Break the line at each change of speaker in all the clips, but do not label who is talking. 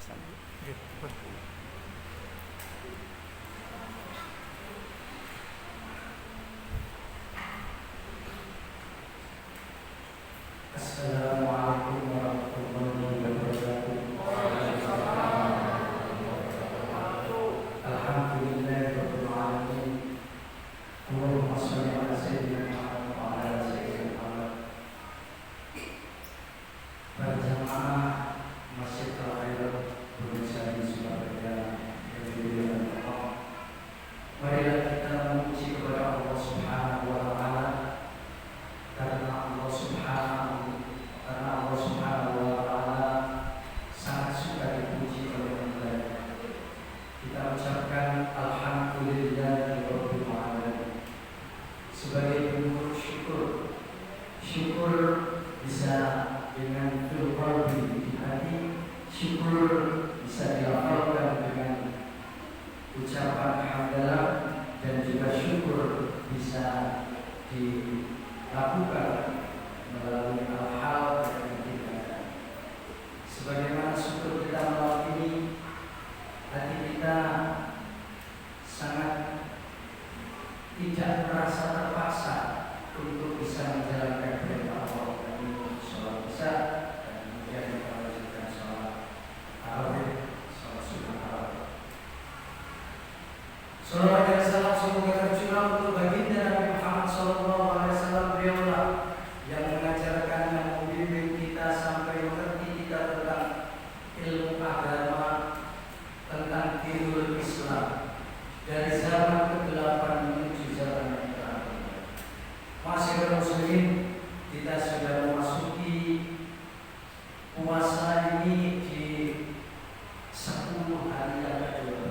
Assalamualaikum warahmatullahi wabarakatuh. Alhamdulillahirabbil alamin. Allahumma shalli ala sayyidina Muhammad wa ala sayyidina Muhammad. Berjamaah Masjid Al-Khair Indonesia di Surabaya yang dimuliakan Allah. Marilah kita memuji kepada Allah Subhanahu wa taala karena Allah Subhanahu wa taala sangat suka dipuji oleh hamba-Nya. Kita ucapkan alhamdulillahirabbil alamin. Sebagai bentuk syukur bisa dengan fil qalbi, di hati. Syukur bisa dilafalkan dengan ucapan hamdalah, dan juga syukur bisa dilakukan melalui hal-hal yang ditinggalkan. Sebagaimana syukur kita malam ini, hati kita sangat tidak merasa terpaksa untuk bisa menjalankan perintah Allah, yaitu sholat isya, dan kemudian kita melanjutkan sholat tarawih, sholat sunnah tarawih. Salawat dan salam semoga tercurah untuk baginda Nabi Muhammad SAW. Beliaulah yang mengajarkan, yang membimbing kita sampai mengerti kita tentang ilmu agama, tentang dinul Islam, dari zaman ke-8 menuju zaman yang terakhir. Masih muslimin, kita sudah memasuki puasa ini di 10 hari yang kedua.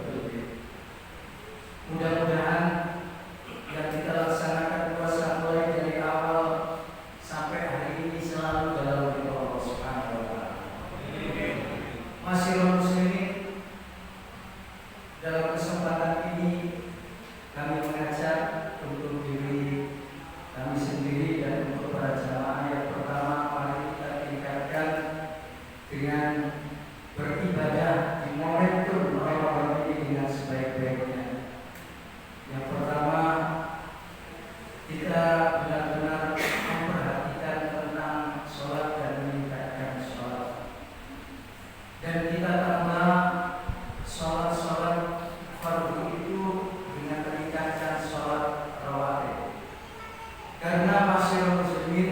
Mudah-mudahan yang kita laksanakan puasa mulai dari awal sampai hari ini selalu dalam ridho Allah Subhanahu wa taala. Masih muslimin, dalam kesempatan ini kami mengajak untuk diri kami sendiri dan untuk para jamaah yang pertama, mari kita tingkatkan dengan beribadah di momentum Ramadan ini dengan sebaik-baiknya. Yang pertama, kita benar-benar memperhatikan tentang sholat dan meningkatkan sholat, dan kita tambah sholat fardu itu dengan meningkatkan sholat rawatib. Karena masyarakat muslimin,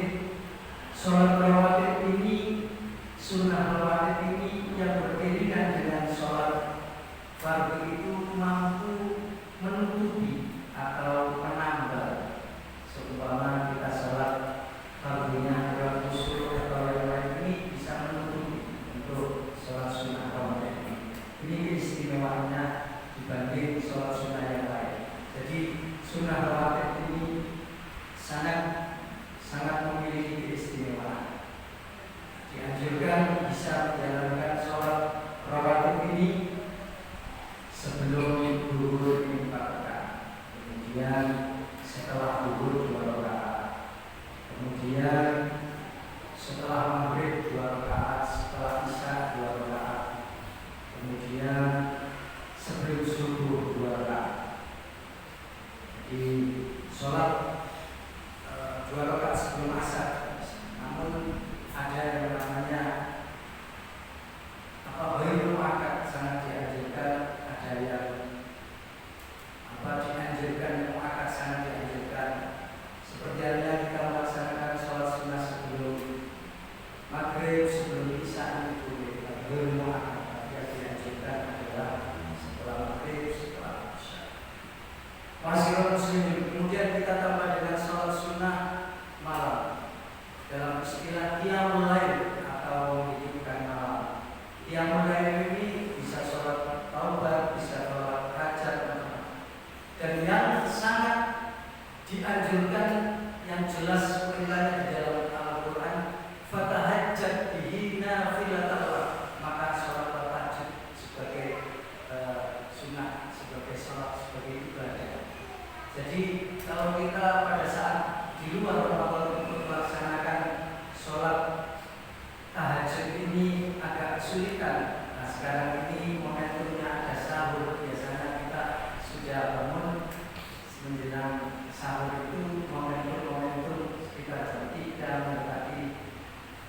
sholat rawatib ini, sunnah rawatib ini yang beriringan dengan sholat fardu itu mampu menutupi atau menambah. Seumpama kita sholat fardunya 200 atau yang lain, ini bisa menutupi untuk sholat sunnah rawatib ini. Ini keistimewaannya dibanding sholat sunnah yang lain. Jadi sunnah rawatib ini sangat memiliki keistimewaan. Dianjurkan bisa menjalankan sholat rawatib ini sebelum zuhur 4 rakaat, kemudian setelah zuhur 2 rakaat, kemudian setelah maghrib 2 rakaat, setelah isya 2 rakaat, kemudian sebelum subuh 2 rakaat. Jadi sholat 2 rakaat sebelum asar. Namun ada yang namanya ghairul akad, sangat dianjurkan. Ada yang dianjurkan, yang muakkad sangat dianjurkan. Seperti halnya kita melaksanakan sholat sunnah sebelum maghrib, sebelum isya, itu ghairul muakkad. Yang dianjurkan adalah setelah maghrib, setelah isya. Masih muslimin, kemudian kita tambah dengan sholat sunnah malam. Dalam istilah qiyamul lail atau hidupkan malam. Qiyamul lail ini bisa sholat taubat, bisa sholat hajat, dan yang sangat dianjurkan, yang jelas perintahnya di dalam Al-Quran, fatahajjat bihi nafilatan lak, maka sholat tahajud sebagai sunnah, sebagai sholat, sebagai ibadah. Jadi kalau kita pada saat di luar Ramadan untuk melaksanakan sholat tahajud ini agak kesulitan, sekarang ini momentumnya ada sahur. Biasanya kita sudah bangun menjelang sahur itu momentum sekitar jam 3 mendekati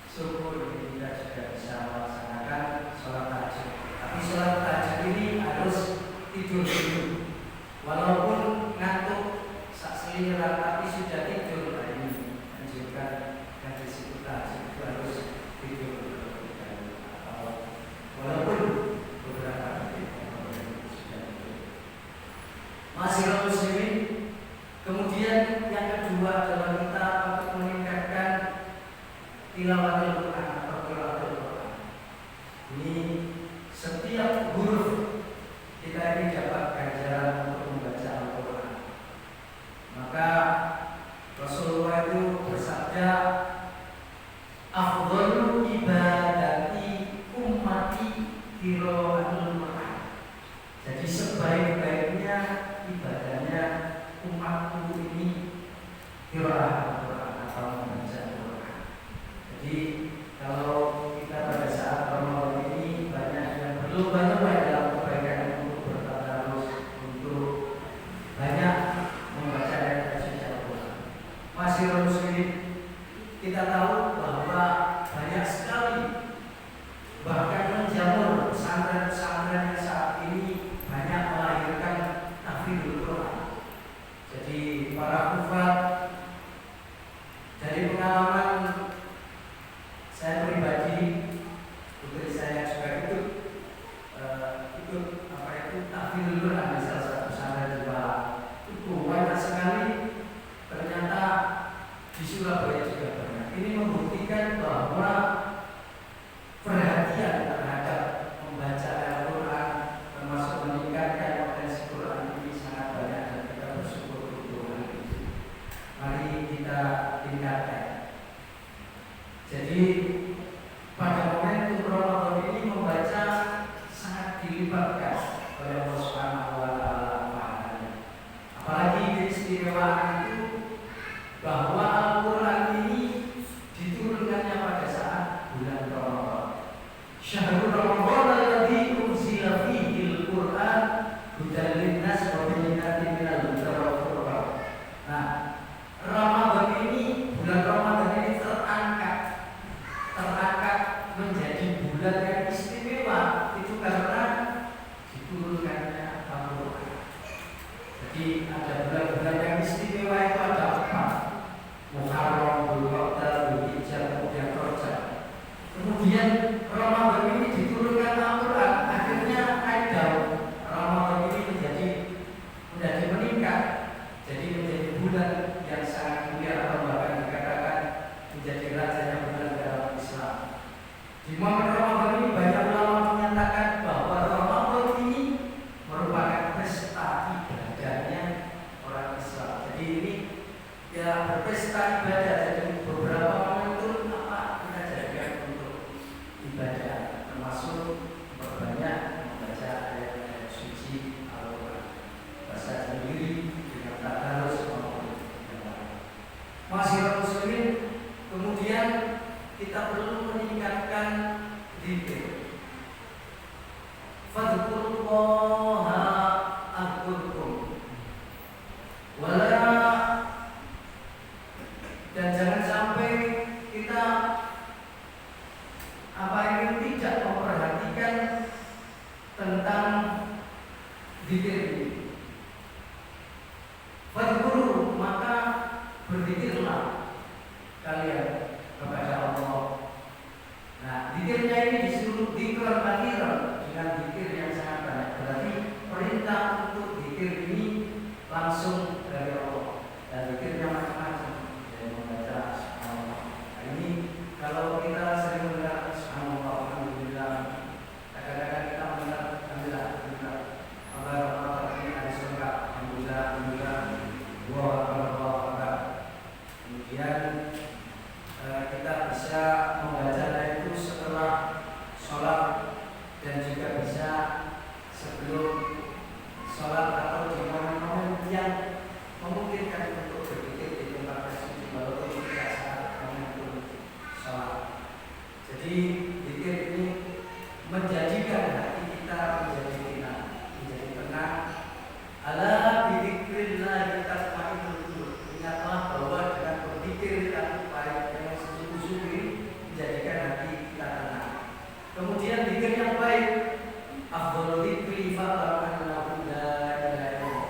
subuh, kita juga bisa melaksanakan sholat tahajud. Tapi sholat tahajud ini harus tidur dulu, walaupun ngantuk sak seliran tapi sudah tidur. Nah, ini anjurkan yang disebut tahajud itu harus tidur dulu, atau walaupun beberapa detik sudah tidur. Masih muslimin. Kemudian yang kedua adalah kita untuk meningkatkan tilawatul Quran atau qiraatul Quran. Ini setiap huruf kita ini dapat ganjaran untuk membaca Al-Quran. Maka Rasulullah itu bersabda, afdhalu ibadati ummati qiraatul Quran. Jadi sebaik-baiknya ibadahnya umatku ini qiraat Al-Quran atau membaca Al-Quran. Jadi kalau kita pada saat Ramadan ini banyak yang berlomba-lomba dalam kebaikan untuk bertadarus, untuk banyak membaca ayat suci Al-Quran. Masih muslimin, kita tahu bahwa banyak sekali bahkan menjamur pesantren-pesantren yang saat ini banyak melahirkan tahfidzul Quran. Jadi para hufaz, dari pengalaman saya pribadi, putri saya juga ikut tahfidzul Quran di salah satu pesantren di Malang. Itu banyak sekali, ternyata di Surabaya juga banyak. Ini membuktikan bahwa perhatian terhadap membaca Al-Quran termasuk meningkatkan potensi Quran ini sangat banyak, dan kita bersyukur untuk hal itu. Mari kita tingkatkan. Jadi pada momentum Ramadan ini membaca sangat dilibatkan oleh Allah Subhanahu wa taala pahalanya. Apalagi keistimewaan itu bahwa Al-Quran ini diturunkannya pada saat bulan Ramadan. Syahrul Ramadan alladzi unzila fihi al-Quran hudan lin-nas wa bayyinatin minal huda wal furqan. Nah, Ramadan ini, bulan Ramadan ini terangkat menjadi bulan yang istimewa itu karena diturunkannya Al-Quran. Jadi ada bulan-bulan yang istimewa itu ada empat: Muharram, Dzulqa'dah, Dzulhijjah, kemudian Rajab. Kemudian Ramadan ini diturunkan Al-Quran, akhirnya ada Ramadan ini menjadi meningkat, jadi menjadi bulan yang sangat mulia, atau bahkan dikatakan menjadi rajanya bulan dalam Islam. Di momen Ramadan ini banyak ulama menyatakan bahwa Ramadan ini merupakan pesta ibadahnya orang Islam. Jadi ini ya berpesta ibadah. Jadi beberapa momentum apa kita jadikan untuk ibadah, termasuk berbanyak membaca ayat-ayat suci Al-Quran, bahasa sendiri dengan tadarus maupun yang lain. Masih muslimin, kemudian kita perlu meningkatkan dzikir. Fadhkurullaha azkurkum. Dan jangan sampai kita ini tidak memperhatikan tentang dzikir ini. Fadhkuru, maka berzikirlah kalian kepada Allah. Nah, dzikirnya ini disuruh dzikran kathiran, dengan dzikir yang sangat banyak. Berarti perintah untuk dzikir ini langsung dari Allah, dan dzikirnya macam-macam. Dan membaca subhanallah. Nah, ini kalau kita sering mendengar subhanallah, alhamdulillah, kadang-kadang kita mendengar alhamdulillah, Allah ini ada surga, alhamdulillah, kemudian kita bisa membacanya itu setelah sholat, dan juga bisa sebelum sholat atau di momen-momen yang memungkinkan untuk berzikir di tempat suci, walaupun tidak saat momentum sholat. Jadi zikir ini menjadikan afdhalul dzikri fa'lam annahu la ilaha illallah.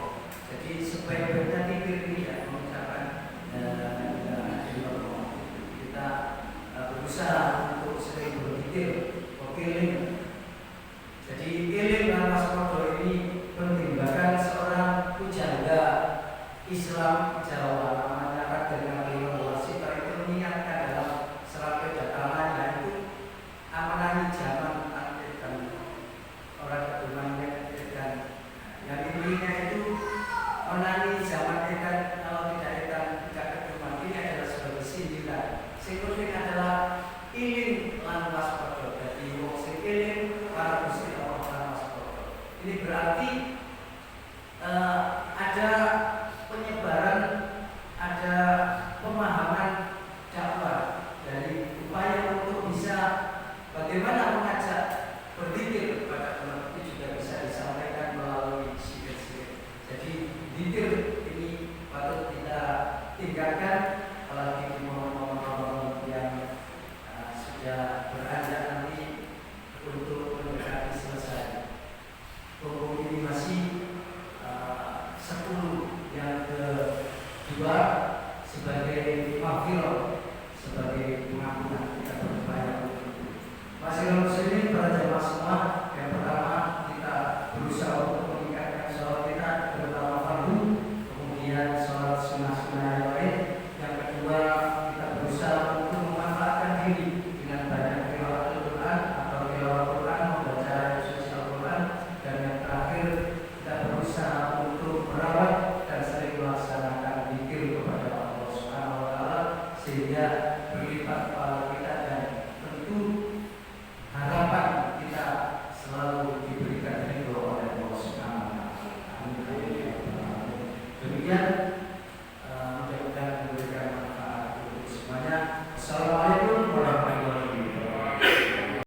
Jadi sebaik-baiknya zikir ini ya mengucapkan la ilaha illallah. Kita berusaha untuk sering berzikir, berkeliling. Jadi ilim dan waspada ini penting. Bahkan seorang pujangga Islam Jawa namanya Raden Ngaliwa Warsita itu mengingatkan dalam surat kedatangannya itu amanah zaman dan orang keturunan dan yang intinya itu menani zaman edan kalau tidak edan tidak keturunan ini adalah sebagai sindiran. Singkutin adalah ilim lan waspada. Jadi wong sing ilim para Gusti Allah lan waspada. Ini berarti ada penyebaran, ada pemahaman dakwah dari upaya untuk bisa bagaimana mengajak berzikir kepada umat itu juga bisa disampaikan melalui zikir-zikir. Jadi zikir ini patut kita tinggalkan apalagi di momen-momen yang sudah beranjak nanti untuk mendekati selesai. Hukum ini masih 10 yang kedua sebagai maghfirah, sebagai pengampunan kita berupaya untuk itu. Masih muslimin para jamaah semua, yang pertama kita berusaha untuk meningkatkan sholat kita terutama fardu, kemudian sholat sunnah-sunnah yang lain. Yang kedua kita berusaha untuk memanfaatkan diri dengan banyak tilawah Al-Quran atau tilawah Al-Quran, membaca suci Al-Quran. Dan yang terakhir kita berusaha untuk merawat dan sering melaksanakan zikir kepada Allah Subhanahu wa taala sehingga